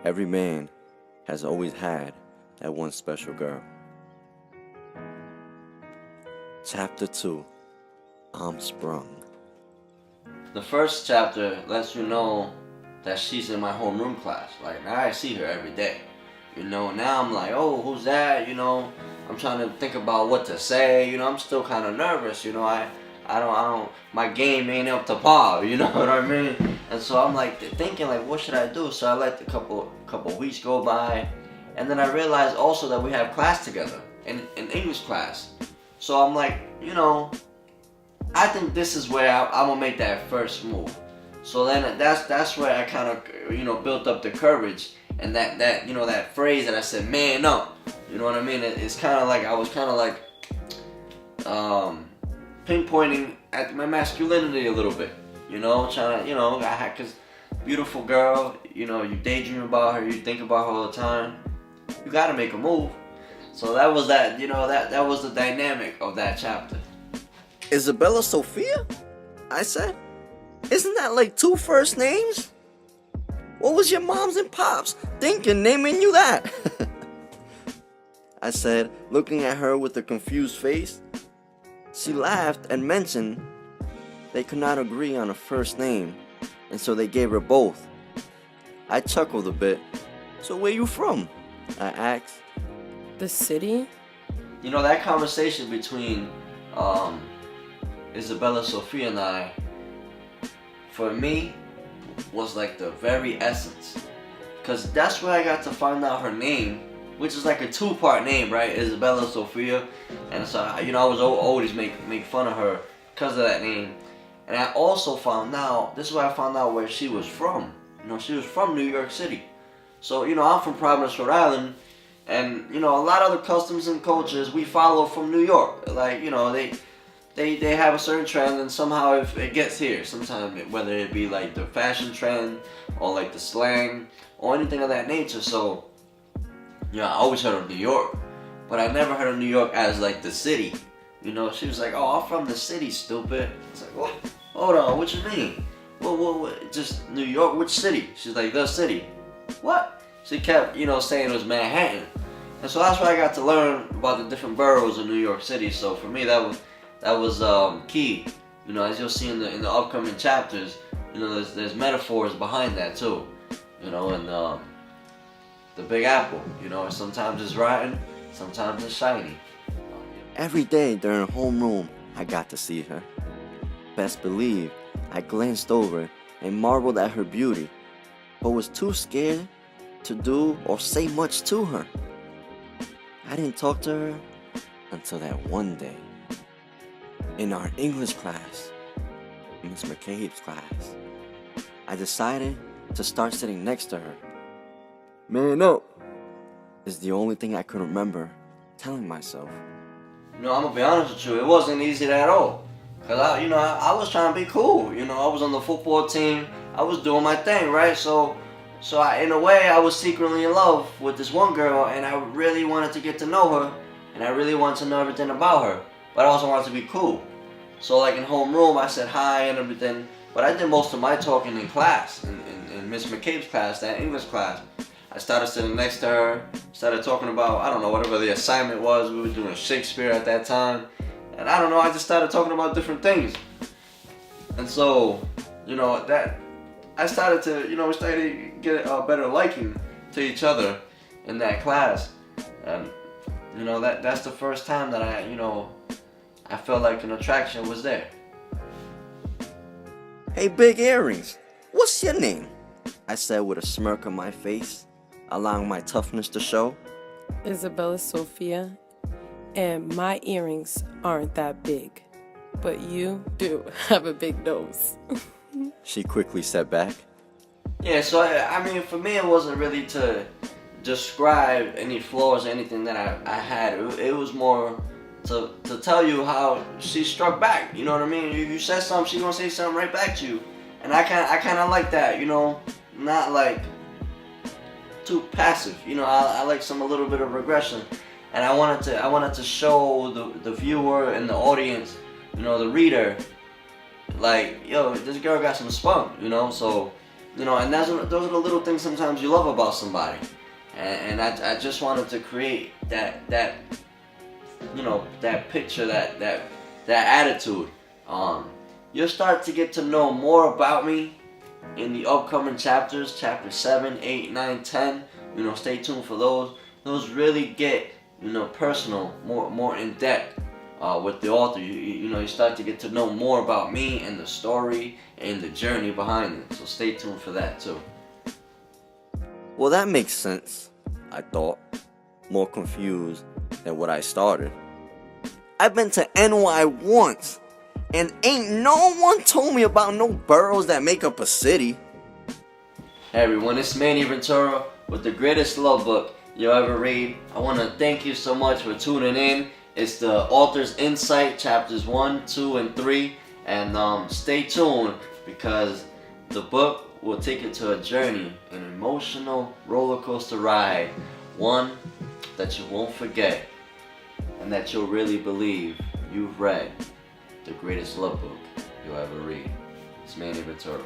Every man has always had that one special girl. Chapter 2, I'm Sprung. The first chapter lets you know that she's in my homeroom class. Like, now I see her every day. Now I'm like, oh, who's that? I'm trying to think about what to say. I'm still kind of nervous. I don't, my game ain't up to par. You know what I mean? And so I'm like thinking, like, what should I do? So I let a couple weeks go by, and then I realized also that we have class together in English class. So I'm like, I think this is where I'm gonna make that first move. So then that's where I kind of built up the courage, and that phrase that I said, man up. You know what I mean? It's kind of like I was kind of like pinpointing at my masculinity a little bit. Trying to cause beautiful girl. You daydream about her, you think about her all the time. You gotta make a move. So that was that. That was the dynamic of that chapter. Isabella Sophia? I said. Isn't that like 2 first names? What was your moms and pops thinking naming you that? I said, looking at her with a confused face. She laughed and mentioned they could not agree on a first name, and so they gave her both. I chuckled a bit. So where you from? I asked. The city? That conversation between Isabella Sophia and I, for me, was like the very essence. Because that's where I got to find out her name, which is like a 2-part name, right? Isabella Sophia. And so, I was always make fun of her because of that name. And I also found out, this is where I found out where she was from. She was from New York City. So, I'm from Providence, Rhode Island. And, a lot of other customs and cultures we follow from New York. Like, they have a certain trend, and somehow if it gets here, sometimes whether it be like the fashion trend or like the slang or anything of that nature. So I always heard of New York, but I never heard of New York as like the city. She was like, oh, I'm from the city, stupid. It's like, what? Hold on, what you mean? What? Just New York? Which city? She's like, the city. What? She kept saying it was Manhattan. And so that's where I got to learn about the different boroughs of New York City. So for me, that was key. As you'll see in the upcoming chapters, there's metaphors behind that too. And the Big Apple. Sometimes it's rotten, sometimes it's shiny. Every day during homeroom, I got to see her. Best believe, I glanced over and marveled at her beauty, but was too scared to do or say much to her. I didn't talk to her until that one day. In our English class, Miss McCabe's class, I decided to start sitting next to her. Man up is the only thing I could remember telling myself. I'm gonna be honest with you, it wasn't easy at all. Cause I was trying to be cool. I was on the football team. I was doing my thing, right? So in a way, I was secretly in love with this one girl, and I really wanted to get to know her, and I really wanted to know everything about her. But I also wanted to be cool. So like in homeroom, I said hi and everything. But I did most of my talking in class, in Miss McCabe's class, that English class. I started sitting next to her, started talking about, I don't know, whatever the assignment was. We were doing Shakespeare at that time. And I don't know, I just started talking about different things. And so, that I started to, we started to get a better liking to each other in that class. And, that's the first time that I felt like an attraction was there. Hey, big earrings, what's your name? I said with a smirk on my face, allowing my toughness to show. Isabella Sophia, and my earrings aren't that big, but you do have a big nose. She quickly said back. Yeah, so I mean, for me, it wasn't really to describe any flaws or anything that I had. It was more to tell you how she struck back. You know what I mean? You said something, she gonna say something right back to you. And I kind of like that, not like too passive. I like a little bit of regression. And I wanted to show the viewer and the audience, the reader, like, yo, this girl got some spunk, So, You know, and those are the little things sometimes you love about somebody. And I just wanted to create that you know, that picture, that attitude. You'll start to get to know more about me in the upcoming chapters, chapter 7, 8, 9, 10. You know, stay tuned for those. Those really get, you know, personal, more in depth with the author. You know, you start to get to know more about me and the story and the journey behind it. So stay tuned for that too. Well, that makes sense, I thought, more confused than what I started. I've been to NY once, and ain't no one told me about no boroughs that make up a city. Hey everyone, it's Manny Ventura with the greatest love book you'll ever read. I want to thank you so much for tuning in. It's the Author's Insight, chapters 1, 2, and 3. And stay tuned, because the book will take you to a journey, an emotional roller coaster ride. One that you won't forget, and that you'll really believe you've read the greatest love book you'll ever read. It's Manny Ventura.